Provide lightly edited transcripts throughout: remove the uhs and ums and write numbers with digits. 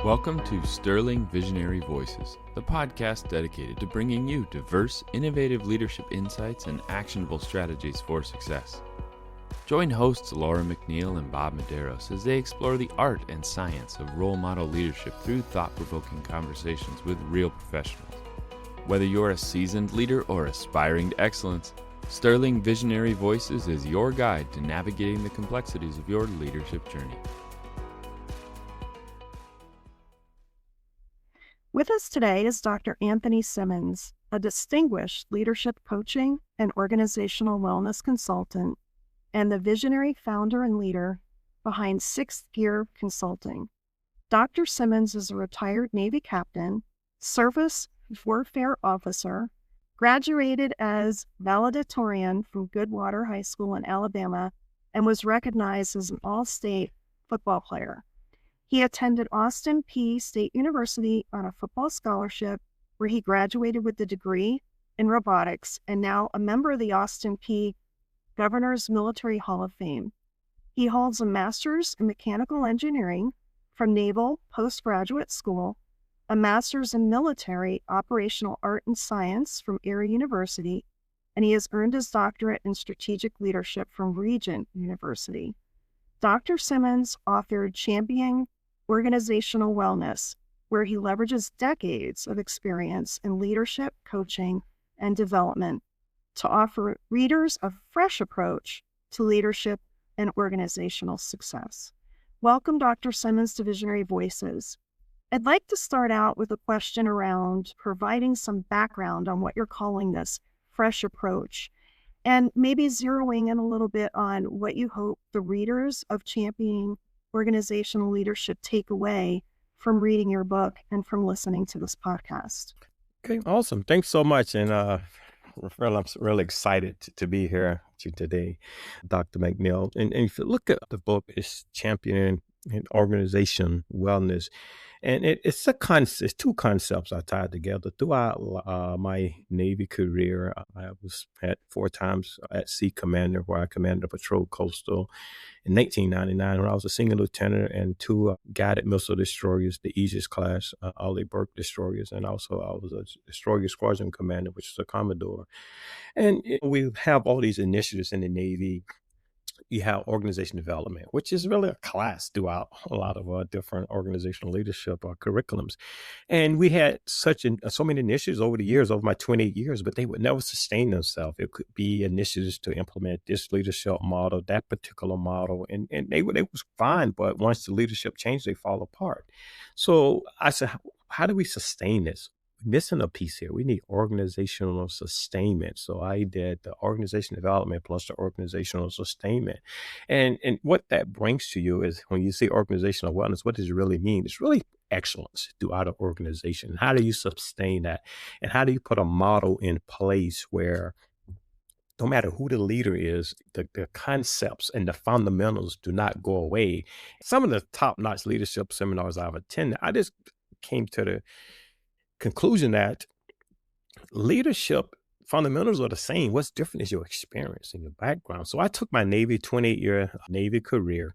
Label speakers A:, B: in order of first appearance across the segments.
A: Welcome to Sterling Visionary Voices, the podcast dedicated to bringing you diverse, innovative leadership insights and actionable strategies for success. Join hosts Laura McNeil and Bob Medeiros as they explore the art and science of role model leadership through thought-provoking conversations with real professionals. Whether you're a seasoned leader or aspiring to excellence, Sterling Visionary Voices is your guide to navigating the complexities of your leadership journey.
B: With us today is Dr. Anthony Simmons, a distinguished leadership coaching and organizational wellness consultant and the visionary founder and leader behind Sixth Gear Consulting. Dr. Simmons is a retired Navy captain, service warfare officer, graduated as Valedictorian from Goodwater High School in Alabama, and was recognized as an all-state football player. He attended Austin Peay State University on a football scholarship where he graduated with a degree in robotics and now a member of the Austin Peay Governor's Military Hall of Fame. He holds a master's in mechanical engineering from Naval Postgraduate School, a master's in military operational art and science from Erie University, and he has earned his doctorate in strategic leadership from Regent University. Dr. Simmons authored Championing Organizational Wellness, where he leverages decades of experience in leadership, coaching, and development to offer readers a fresh approach to leadership and organizational success. Welcome, Dr. Simmons, to Visionary Voices. I'd like to start out with a question around providing some background on what you're calling this fresh approach, and maybe zeroing in a little bit on what you hope the readers of Championing Organizational Leadership take away from reading your book and from listening to this podcast.
C: Okay, awesome. Thanks so much. And I'm really excited to be here with you today, Dr. McNeil. And if you look at the book, it's Championing Organization Wellness. And it's two concepts I tied together throughout my Navy career. I was at 4 times at sea commander, where I commanded a patrol coastal in 1999 when I was a senior lieutenant, and 2 guided missile destroyers, the Aegis class, Ollie Burke destroyers, and also I was a destroyer squadron commander, which is a Commodore. And we have all these initiatives in the Navy. You have organization development, which is really a class throughout a lot of different organizational leadership curriculums. And we had so many initiatives over the years, over my 28 years, but they would never sustain themselves. It could be initiatives to implement this leadership model, that particular model, and they was fine, but once the leadership changed, they fall apart. So I said, how do we sustain this? Missing a piece here. We need organizational sustainment. So I did the organization development plus the organizational sustainment. And what that brings to you is, when you say organizational wellness, what does it really mean? It's really excellence throughout an organization. How do you sustain that? And how do you put a model in place where no matter who the leader is, the concepts and the fundamentals do not go away? Some of the top-notch leadership seminars I've attended, I just came to the conclusion that leadership fundamentals are the same. What's different is your experience and your background. So I took my 28-year Navy career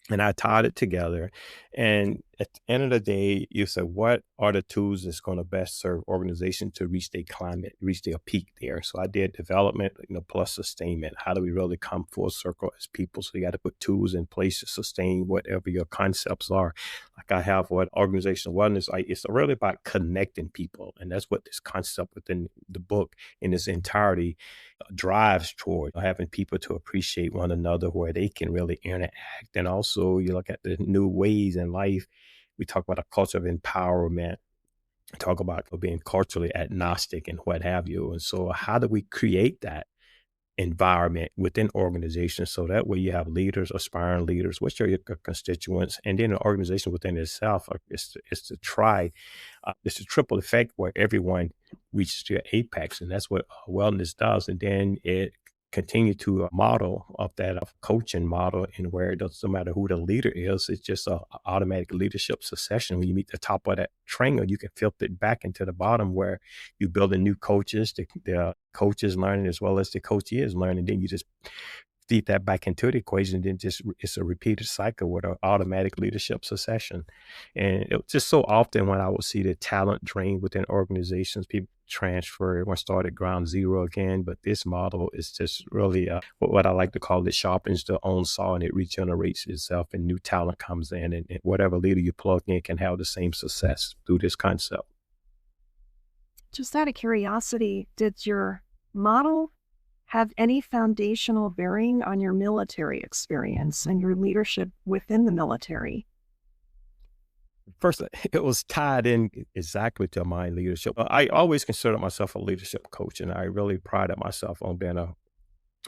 C: and I tied it together. And at the end of the day, you said, what are the tools that's going to best serve organization to reach their climate, reach their peak there? So I did development, plus sustainment. How do we really come full circle as people? So you got to put tools in place to sustain whatever your concepts are. Like I have what organizational wellness, it's really about connecting people. And that's what this concept within the book in its entirety drives toward, having people to appreciate one another, where they can really interact. And also you look at the new ways in life. We talk about a culture of empowerment, talk about being culturally agnostic and what have you. And so how do we create that environment within organizations so that way you have leaders, aspiring leaders, which are your constituents, and then an organization within itself is to try, it's a triple effect where everyone reaches their apex, and that's what wellness does. And then it continue to model of that coaching model, and where it doesn't matter who the leader is, it's just a automatic leadership succession. When you meet the top of that triangle, you can filter it back into the bottom, where you build in new coaches, the coaches learning as well as the coachees learning. Then you just feed that back into the equation, then just it's a repeated cycle with an automatic leadership succession. And it was just so often when I would see the talent drain within organizations, people transfer, everyone start at ground zero again. But this model is just really what I like to call it sharpens the own saw, and it regenerates itself, and new talent comes in, and whatever leader you plug in can have the same success through this concept.
B: Just out of curiosity, did your model have any foundational bearing on your military experience and your leadership within the military?
C: First, it was tied in exactly to my leadership. I always considered myself a leadership coach, and I really prided myself on being a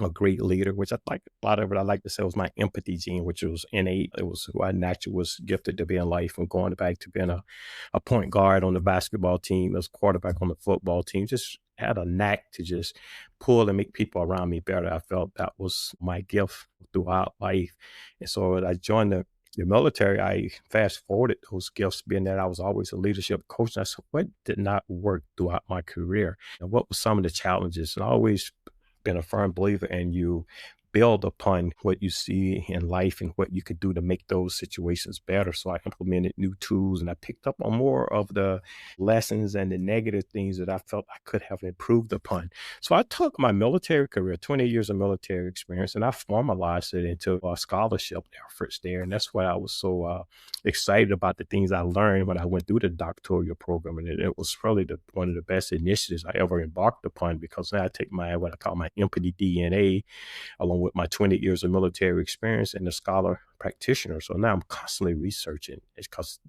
C: great leader, which I like a lot of it. I like to say was my empathy gene, which was innate. It was who I naturally was gifted to be in life, and going back to being a point guard on the basketball team, as quarterback on the football team, just had a knack to just pull and make people around me better. I felt that was my gift throughout life. And so when I joined the military, I fast forwarded those gifts, being that I was always a leadership coach. And I said, what did not work throughout my career? And what were some of the challenges? And I always been a firm believer in you build upon what you see in life and what you could do to make those situations better. So I implemented new tools, and I picked up on more of the lessons and the negative things that I felt I could have improved upon. So I took my military career, 20 years of military experience, and I formalized it into scholarship efforts there. And that's why I was so excited about the things I learned when I went through the doctoral program. And it was probably one of the best initiatives I ever embarked upon, because now I take what I call my empathy DNA, along with my 20 years of military experience and a scholar practitioner. So now I'm constantly researching. It's because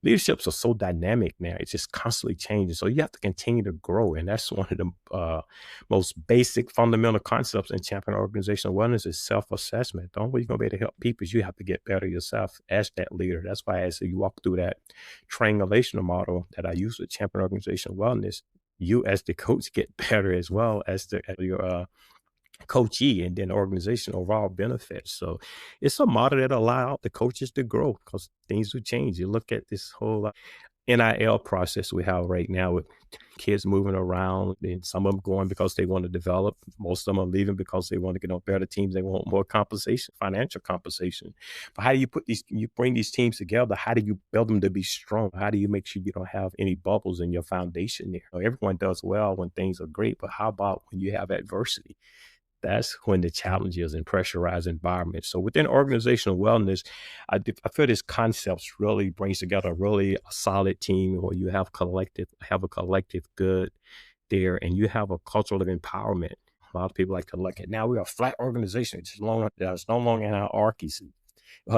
C: leaderships are so dynamic now. It's just constantly changing. So you have to continue to grow. And that's one of the most basic fundamental concepts in champion organizational wellness is self-assessment. The only way you're going to be able to help people is you have to get better yourself as that leader. That's why as you walk through that triangulational model that I use with champion organizational wellness, you as the coach get better as well as your coachee, and then the organization overall benefits. So it's a model that allows the coaches to grow, because things will change. You look at this whole NIL process we have right now with kids moving around, and some of them going because they want to develop. Most of them are leaving because they want to get on better teams. They want more compensation, financial compensation. But how do you bring these teams together? How do you build them to be strong? How do you make sure you don't have any bubbles in your foundation there? Everyone does well when things are great, but how about when you have adversity? That's when the challenges and pressurized environments. So within organizational wellness, I feel this concept really brings together a solid team where you have a collective good there, and you have a culture of empowerment. A lot of people like to look at, now we're a flat organization. It's no longer in hierarchies.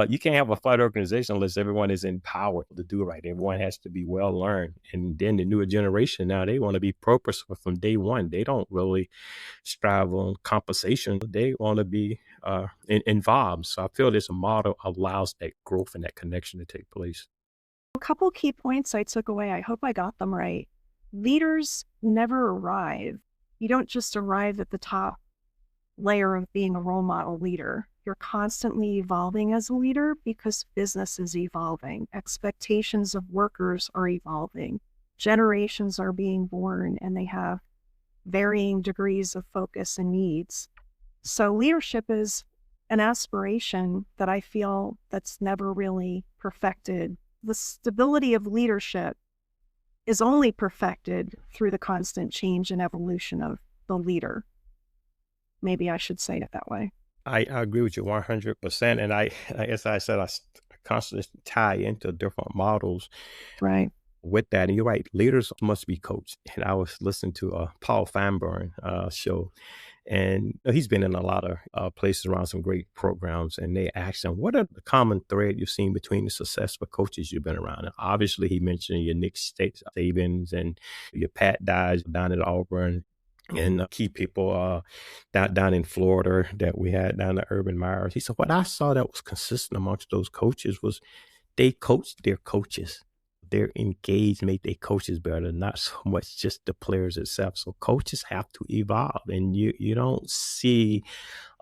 C: You can't have a flat organization unless everyone is empowered to do right. Everyone has to be well learned. And then the newer generation now, they want to be purposeful from day one. They don't really strive on compensation. They want to be involved. So I feel this model allows that growth and that connection to take place.
B: A couple key points I took away. I hope I got them right. Leaders never arrive. You don't just arrive at the top layer of being a role model leader. You're constantly evolving as a leader because business is evolving. Expectations of workers are evolving. Generations are being born, and they have varying degrees of focus and needs. So leadership is an aspiration that I feel that's never really perfected. The stability of leadership is only perfected through the constant change and evolution of the leader. Maybe I should say it that way.
C: I agree with you 100%. And as I said, I constantly tie into different models.
B: Right.
C: With that. And you're right, leaders must be coached. And I was listening to a Paul Fanburn show, and he's been in a lot of places around some great programs, and they asked him, what are the common thread you've seen between the successful coaches you've been around? And obviously, he mentioned your Nick Sabans and your Pat Dyes down at Auburn, and key people down in Florida that we had down at Urban Meyer. He said, what I saw that was consistent amongst those coaches was they coached their coaches. they're engaged, make their coaches better, not so much just the players itself. So coaches have to evolve, and you don't see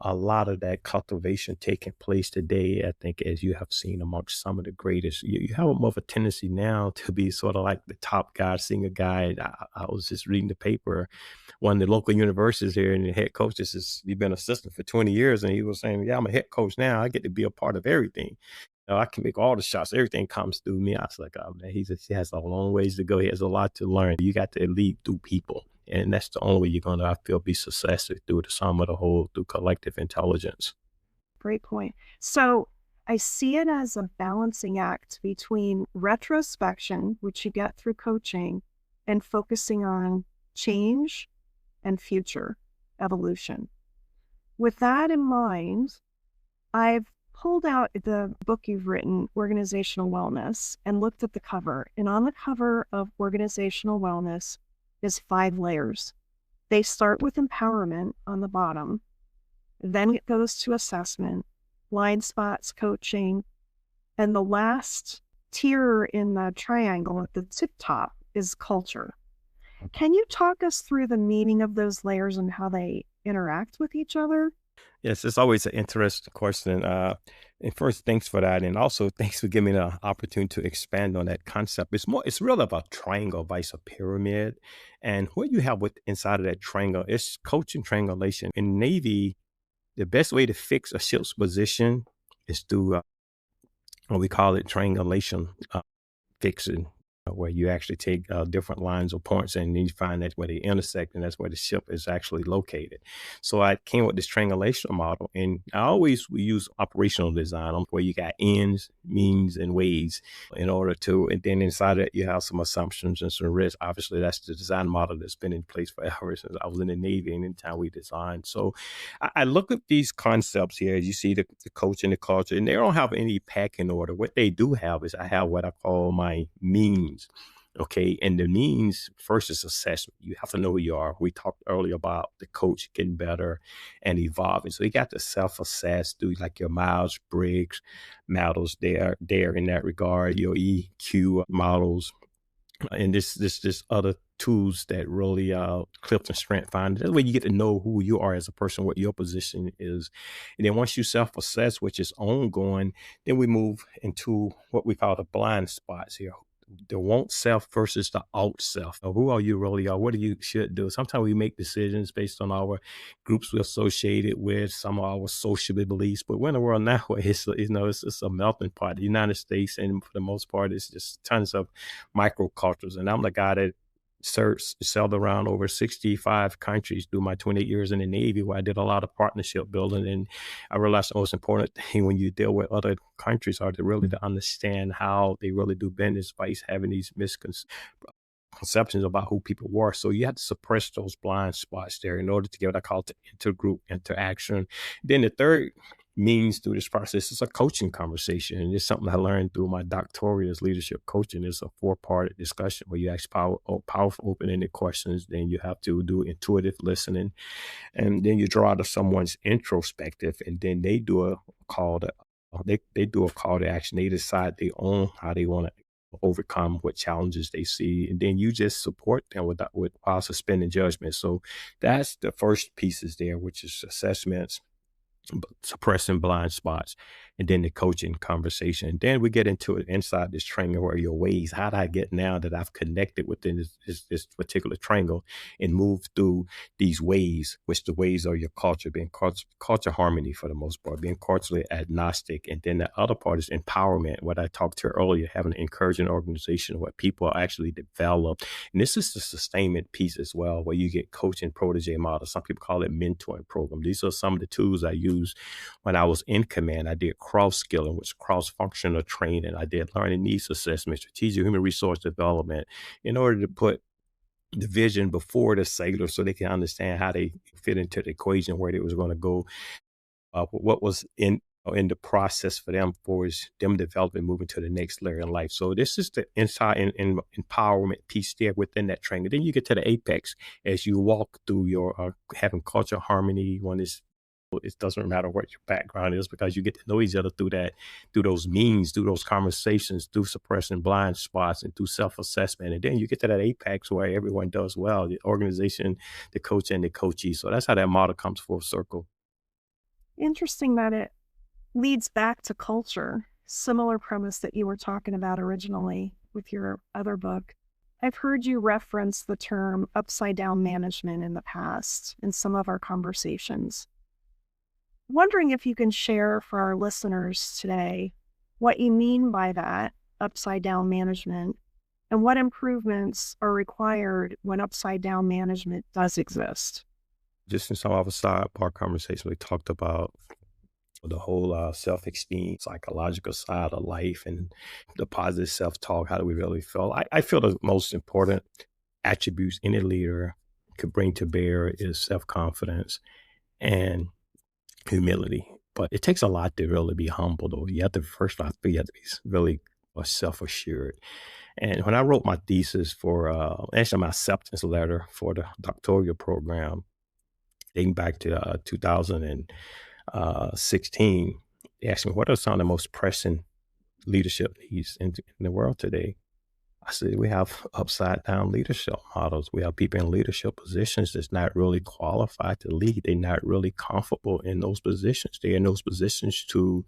C: a lot of that cultivation taking place today. I think, as you have seen amongst some of the greatest, you have more of a tendency now to be sort of like the top guy, senior guy. I was just reading the paper, one of the local universities here, and the head coach he's been assistant for 20 years, and he was saying, "Yeah, I'm a head coach now. I get to be a part of everything. I can make all the shots. Everything comes through me." I was like, "Oh man, he has a long ways to go. He has a lot to learn. You got to lead through people." And that's the only way you're going to, I feel, be successful, through the sum of the whole, through collective intelligence.
B: Great point. So I see it as a balancing act between retrospection, which you get through coaching, and focusing on change and future evolution. With that in mind, I've pulled out the book you've written, Organizational Wellness, and looked at the cover. And on the cover of Organizational Wellness is 5 layers. They start with empowerment on the bottom. Then it goes to assessment, blind spots, coaching, and the last tier in the triangle at the tip top is culture. Can you talk us through the meaning of those layers and how they interact with each other?
C: Yes, it's always an interesting question. And first, thanks for that. And also, thanks for giving me the opportunity to expand on that concept. It's really about triangle vice a pyramid. And what you have with inside of that triangle is coaching triangulation. In Navy, the best way to fix a ship's position is through what we call it triangulation fixing, where you actually take different lines or points and you find that's where they intersect, and that's where the ship is actually located. So I came with this triangulation model, and I always use operational design where you got ends, means, and ways in order to, and then inside it you have some assumptions and some risks. Obviously, that's the design model that's been in place forever since I was in the Navy and anytime we designed. So I look at these concepts here, as you see the coach and the culture, and they don't have any packing order. What they do have is I have what I call my means. Okay. And the means first is assessment. You have to know who you are. We talked earlier about the coach getting better and evolving. So you got to self-assess, do like your Myers-Briggs models there in that regard, your EQ models, and this other tools that really Clifton Strength Finder. That way you get to know who you are as a person, what your position is. And then once you self-assess, which is ongoing, then we move into what we call the blind spots here. The want self versus the out self. Who are you really are? What do you should do? Sometimes we make decisions based on our groups we're associated with, some of our social beliefs. But we're in the world now where it's just a melting pot. The United States, and for the most part, it's just tons of microcultures. And I'm the guy that sailed around over 65 countries through my 28 years in the Navy, where I did a lot of partnership building. And I realized the most important thing when you deal with other countries are to really to understand how they really do business by having these misconceptions about who people were. So you have to suppress those blind spots there in order to get what I call the intergroup interaction. Then the third means through this process is a coaching conversation. And it's something I learned through my doctorate as leadership coaching. It's a 4-part discussion where you ask powerful, open-ended questions. Then you have to do intuitive listening. And then you draw to someone's introspective, and then they do a call to they do a call to action. They decide they own how they want to overcome what challenges they see, and then you just support them without suspending judgment. So that's the first pieces there, which is assessments, suppressing blind spots, and then the coaching conversation. And then we get into it inside this triangle where your ways. How do I get now that I've connected within this particular triangle and move through these ways, which the ways are your culture, being culture harmony for the most part, being culturally agnostic. And then the other part is empowerment, what I talked to earlier, having an encouraging organization where people are actually developed. And this is the sustainment piece as well, where you get coaching protege models. Some people call it mentoring program. These are some of the tools I use when I was in command. I did cross-skilling, which is cross-functional training. I did learning needs assessment, strategic human resource development, in order to put the vision before the sailor so they can understand how they fit into the equation, where they was going to go, what was in the process for them for them developing, moving to the next layer in life. So this is the inside and empowerment piece there within that training. Then you get to the apex as you walk through your having culture harmony. One is It doesn't matter what your background is because you get to know each other through that, through those means, through those conversations, through suppressing blind spots and through self-assessment. And then you get to that apex where everyone does well, the organization, the coach and the coachee. So that's how that model comes full circle.
B: Interesting that it leads back to culture. Similar premise that you were talking about originally with your other book. I've heard you reference the term upside down management in the past in some of our conversations. Wondering if you can share for our listeners today what you mean by that upside down management and what improvements are required when upside down management does exist.
C: Just in some of our sidebar conversation, we talked about the whole self-esteem, psychological side of life and the positive self-talk. How do we really feel? I feel the most important attributes any leader could bring to bear is self-confidence and humility. But it takes a lot to really be humble, though. You have to, first off, you have to be really self-assured. And when I wrote my thesis for, actually my acceptance letter for the doctoral program, dating back to 2016, they asked me, what are some of the most pressing leadership needs in the world today? I said, we have upside down leadership models. We have people in leadership positions that's not really qualified to lead. They're not really comfortable in those positions. They're in those positions to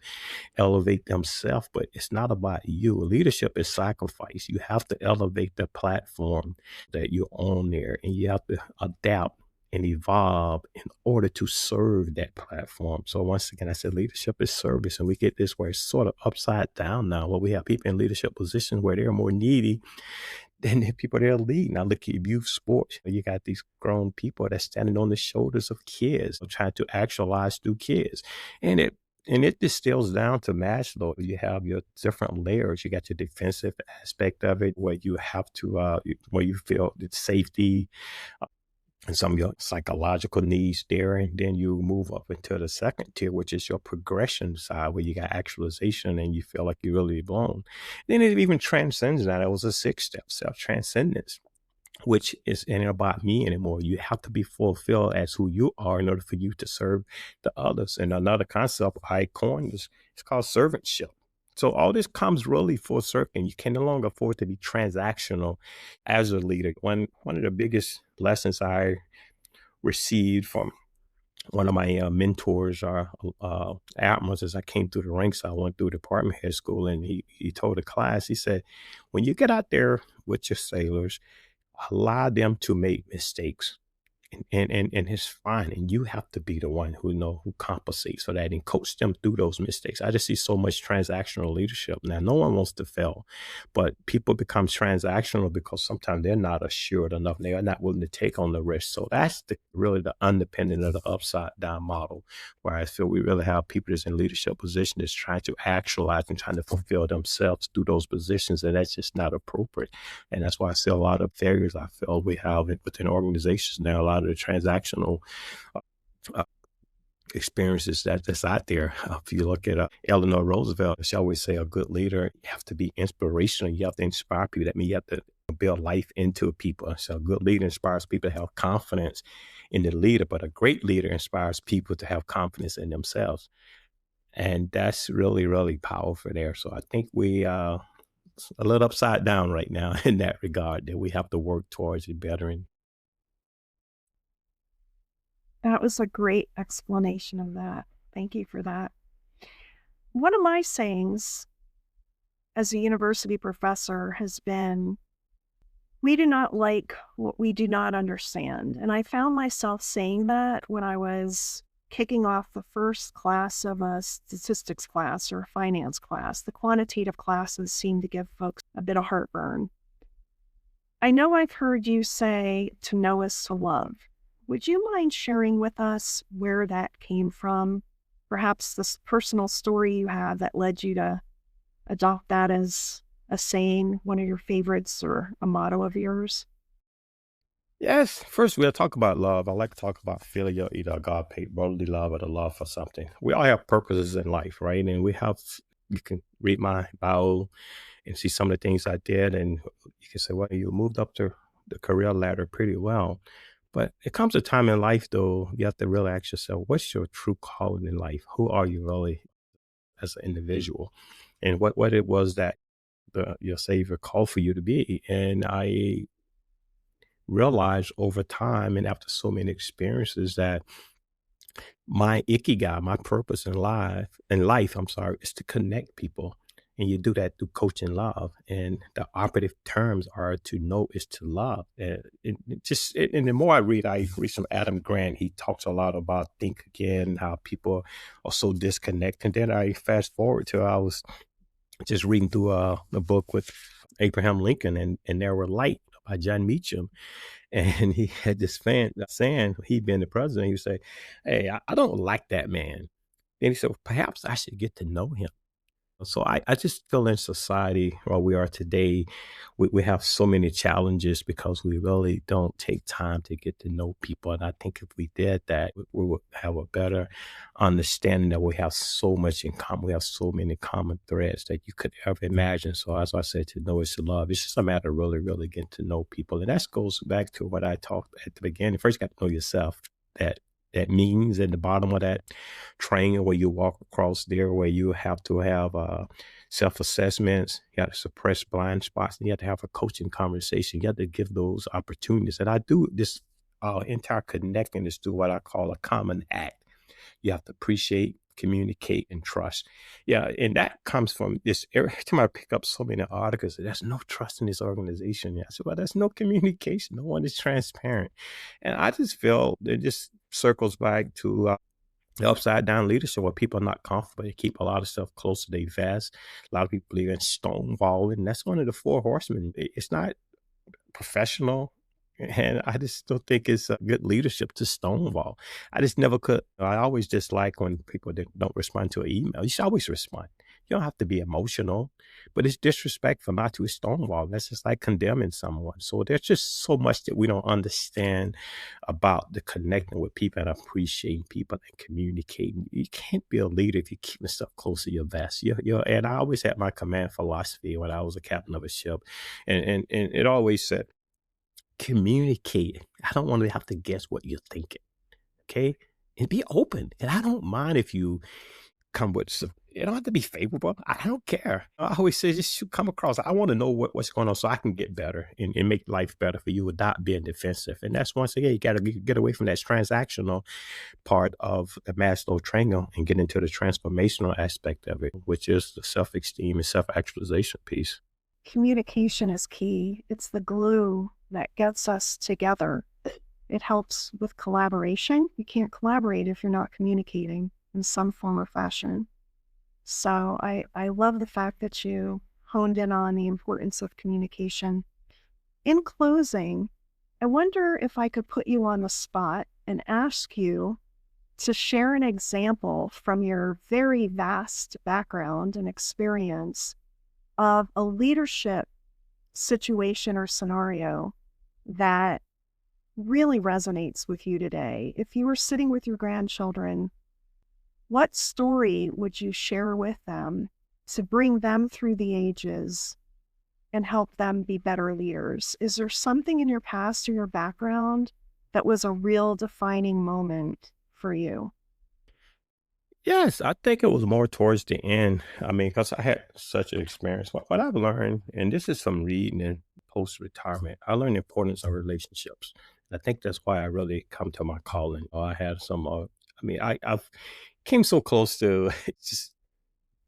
C: elevate themselves, but it's not about you. Leadership is sacrifice. You have to elevate the platform that you're on there, and you have to adapt and evolve in order to serve that platform. So once again, I said leadership is service, and we get this where it's sort of upside down now, where we have people in leadership positions where they're more needy than the people they're leading. Now look at youth sports. You got these grown people that's standing on the shoulders of kids, trying to actualize through kids. And it distills down to Maslow. You have your different layers. You got your defensive aspect of it, where you have to, where you feel the safety, and some of your psychological needs there. And then you move up into the second tier, which is your progression side, where you got actualization and you feel like you really belong. Then it even transcends that. It was a sixth step, self-transcendence, which isn't about me anymore. You have to be fulfilled as who you are in order for you to serve the others. And another concept I coined is it's called servantship. So all this comes really full circle. You can no longer afford to be transactional as a leader. One of the biggest lessons I received from one of my mentors or admirals as I came through the ranks, I went through department head school, and he told the class, he said, when you get out there with your sailors, allow them to make mistakes. And it's fine. And you have to be the one who compensates for that and coach them through those mistakes. I just see so much transactional leadership. Now, no one wants to fail, but people become transactional because sometimes they're not assured enough. They are not willing to take on the risk. So that's really the underpinning of the upside down model, where I feel we really have people that's in leadership positions that's trying to actualize and trying to fulfill themselves through those positions. And that's just not appropriate. And that's why I see a lot of failures I feel we have within organizations now. A lot of the transactional experiences that's out there. If you look at Eleanor Roosevelt, she always say a good leader, you have to be inspirational. You have to inspire people. That means you have to build life into people. So a good leader inspires people to have confidence in the leader, but a great leader inspires people to have confidence in themselves. And that's really, really powerful there. So I think we a little upside down right now in that regard, that we have to work towards it bettering.
B: That was a great explanation of that. Thank you for that. One of my sayings as a university professor has been, we do not like what we do not understand. And I found myself saying that when I was kicking off the first class of a statistics class or a finance class. The quantitative classes seem to give folks a bit of heartburn. I know I've heard you say to know is to love. Would you mind sharing with us where that came from? Perhaps this personal story you have that led you to adopt that as a saying, one of your favorites or a motto of yours?
C: Yes. First, we'll talk about love. I like to talk about filial, either agape, brotherly love, or the love for something. We all have purposes in life, right? And you can read my bio and see some of the things I did. And you can say, well, you moved up the career ladder pretty well. But it comes a time in life, though, you have to really ask yourself, what's your true calling in life? Who are you really as an individual? And what it was that your Savior called for you to be. And I realized over time and after so many experiences that my ikigai, my purpose in life, is to connect people. And you do that through coaching love. And the operative terms are to know is to love. And the more I read some Adam Grant. He talks a lot about think again, how people are so disconnected. And then I fast forward to I was just reading through a book with Abraham Lincoln and There Were Light by John Meacham. And he had this fan saying, he being the president, he would say, "Hey, I don't like that man." And he said, "Perhaps I should get to know him." So I just feel in society where we are today, we have so many challenges because we really don't take time to get to know people. And I think if we did that, we would have a better understanding that we have so much in common. We have so many common threads that you could ever imagine. So as I said, to know is to love. It's just a matter of really, really getting to know people. And that goes back to what I talked at the beginning. First, you got to know yourself. That means at the bottom of that training where you walk across there, where you have to have self-assessments, you got to suppress blind spots, and you have to have a coaching conversation. You have to give those opportunities. And I do this entire connecting is through what I call a common act. You have to appreciate, communicate, and trust. Yeah, and that comes from this. Every time I pick up so many articles, there's no trust in this organization. Yeah, I said, well, there's no communication. No one is transparent. And I just feel it just circles back to the upside down leadership where people are not comfortable. They keep a lot of stuff close to their vest. A lot of people believe in stonewalling. That's one of the four horsemen. It's not professional. And I just don't think it's a good leadership to stonewall. I just never could. I always dislike when people don't respond to an email. You should always respond. You don't have to be emotional, but it's disrespectful not to stonewall. That's just like condemning someone. So there's just so much that we don't understand about the connecting with people and appreciating people and communicating. You can't be a leader if you're keeping stuff close to your vest. And I always had my command philosophy when I was a captain of a ship. And it always said, communicate. I don't want to have to guess what you're thinking. Okay. And be open. And I don't mind if you come with some, you don't have to be favorable. I don't care. I always say just should come across. I want to know what's going on so I can get better and make life better for you without being defensive. And that's once again, you got to get away from that transactional part of the Maslow triangle and get into the transformational aspect of it, which is the self-esteem and self-actualization piece.
B: Communication is key. It's the glue that gets us together. It helps with collaboration. You can't collaborate if you're not communicating in some form or fashion. So I love the fact that you honed in on the importance of communication. In closing, I wonder if I could put you on the spot and ask you to share an example from your very vast background and experience of a leadership situation or scenario that really resonates with you today. If you were sitting with your grandchildren, what story would you share with them to bring them through the ages and help them be better leaders? Is there something in your past or your background that was a real defining moment for you?
C: Yes, I think it was more towards the end. I mean, because I had such an experience. What I've learned, and this is from reading and post-retirement, I learned the importance of relationships. I think that's why I really come to my calling. I had some, I've came so close to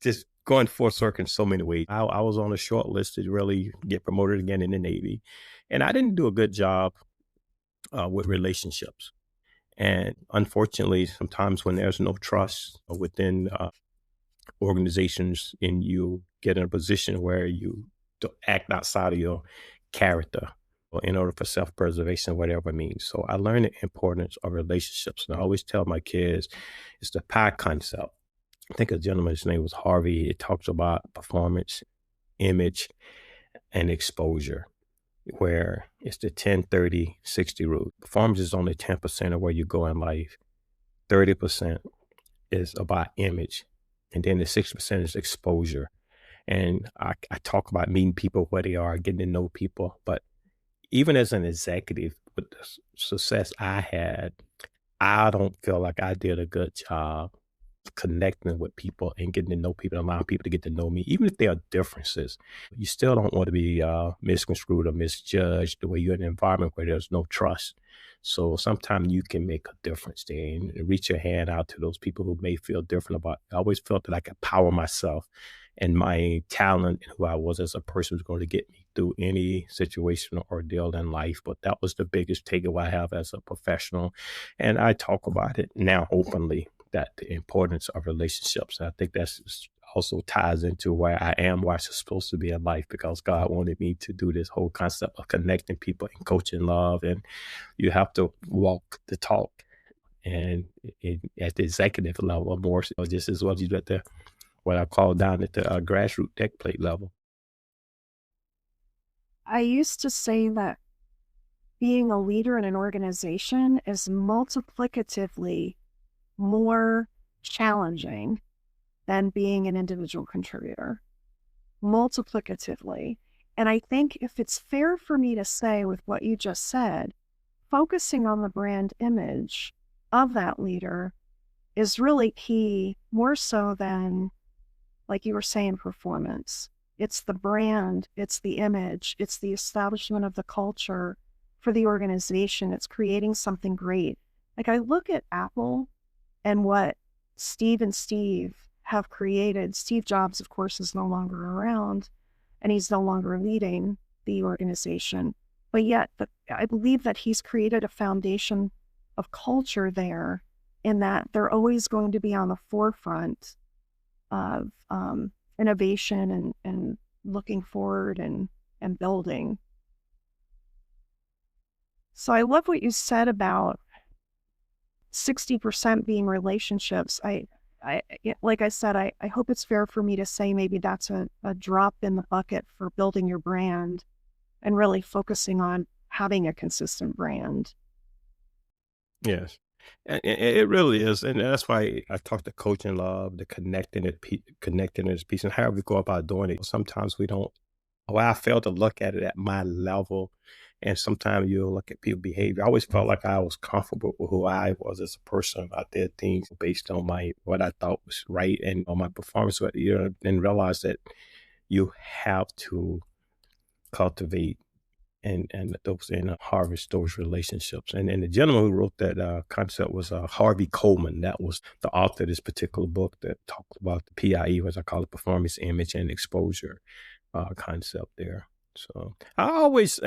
C: just going full circle in so many ways. I was on a short list to really get promoted again in the Navy, and I didn't do a good job with relationships. And unfortunately, sometimes when there's no trust within organizations and you get in a position where you act outside of your character in order for self-preservation, whatever it means. So I learned the importance of relationships. And I always tell my kids, it's the PI concept. I think a gentleman's name was Harvey. It talks about performance, image, and exposure, where it's the 10-30-60 rule. Performance is only 10% of where you go in life. 30% is about image. And then the 60% is exposure. And I talk about meeting people where they are, getting to know people. But even as an executive, with the success I had, I don't feel like I did a good job connecting with people and getting to know people, allowing people to get to know me, even if there are differences. You still don't want to be misconstrued or misjudged the way you're in an environment where there's no trust. So sometimes you can make a difference there and reach your hand out to those people who may feel different about it. I always felt that I could power myself and my talent and who I was as a person was going to get me through any situation or ordeal in life. But that was the biggest takeaway I have as a professional. And I talk about it now openly, that the importance of relationships. And I think that's also ties into where I am, where I'm supposed to be in life, because God wanted me to do this whole concept of connecting people and coaching love. And you have to walk the talk. And at the executive level, more so, just as well as you do at the, what I call down at the grassroots deck plate level.
B: I used to say that being a leader in an organization is multiplicatively more challenging than being an individual contributor, multiplicatively. And I think if it's fair for me to say with what you just said, focusing on the brand image of that leader is really key, more so than, like you were saying, performance. It's the brand, it's the image, it's the establishment of the culture for the organization. It's creating something great. Like I look at Apple and what Steve and Steve have created. Steve Jobs, of course, is no longer around and he's no longer leading the organization. But yet, I believe that he's created a foundation of culture there, in that they're always going to be on the forefront of innovation and looking forward and building. So I love what you said about 60% being relationships. Like I said, I hope it's fair for me to say maybe that's a drop in the bucket for building your brand and really focusing on having a consistent brand.
C: Yes. And it really is. And that's why I talk to coaching love, the connecting piece, and how we go about doing it. Sometimes we don't, well, I fail to look at it at my level. And sometimes you'll look at people's behavior. I always felt like I was comfortable with who I was as a person. I did things based on what I thought was right and on my performance. But then realize that you have to cultivate and harvest those relationships. And the gentleman who wrote that concept was Harvey Coleman. That was the author of this particular book that talked about the PIE, as I call it, performance, image, and exposure concept there. So I always,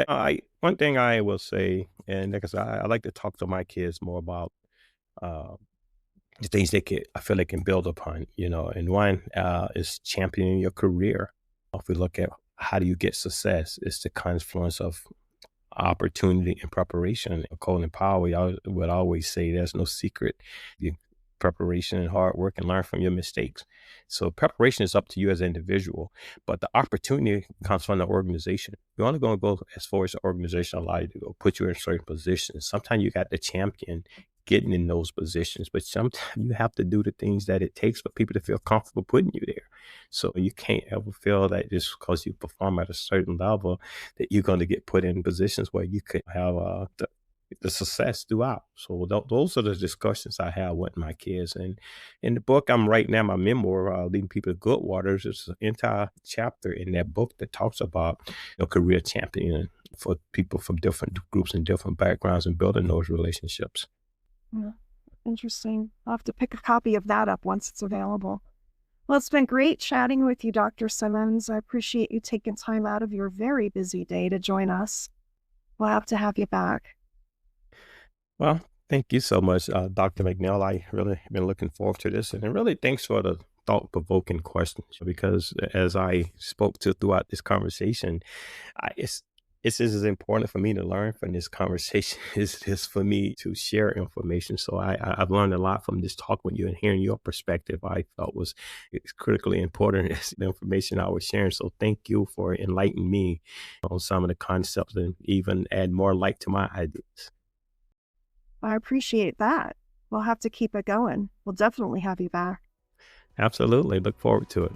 C: one thing I will say, and because I like to talk to my kids more about the things I feel they can build upon, and one is championing your career. If we look at how do you get success, it's the confluence of opportunity and preparation. Colin Powell would always say there's no secret. Preparation and hard work, and learn from your mistakes. So preparation is up to you as an individual, but the opportunity comes from the organization. You're only going to go as far as the organization allows you to go, put you in certain positions. Sometimes you got the champion getting in those positions, but sometimes you have to do the things that it takes for people to feel comfortable putting you there. So you can't ever feel that just because you perform at a certain level that you're going to get put in positions where you could have the success throughout. So those are the discussions I have with my kids. And in the book I'm writing now, my memoir, Leading People to Good Waters, there's an entire chapter in that book that talks about career championing for people from different groups and different backgrounds and building those relationships.
B: Yeah, interesting. I'll have to pick a copy of that up once it's available. Well, it's been great chatting with you, Dr. Simmons. I appreciate you taking time out of your very busy day to join us. We'll have to have you back.
C: Well, thank you so much, Dr. McNeil. I really have been looking forward to this, and really thanks for the thought-provoking questions, because as I spoke to throughout this conversation, it's just as important for me to learn from this conversation as it is for me to share information. So I've learned a lot from this talk with you, and hearing your perspective I felt it's critically important as the information I was sharing. So thank you for enlightening me on some of the concepts and even add more light to my ideas.
B: I appreciate that. We'll have to keep it going. We'll definitely have you back.
C: Absolutely. Look forward to it.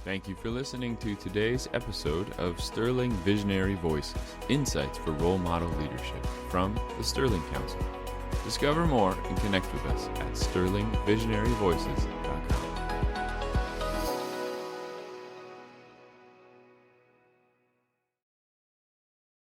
A: Thank you for listening to today's episode of Sterling Visionary Voices, Insights for Role Model Leadership from the Sterling Council. Discover more and connect with us at sterlingvisionaryvoices.com.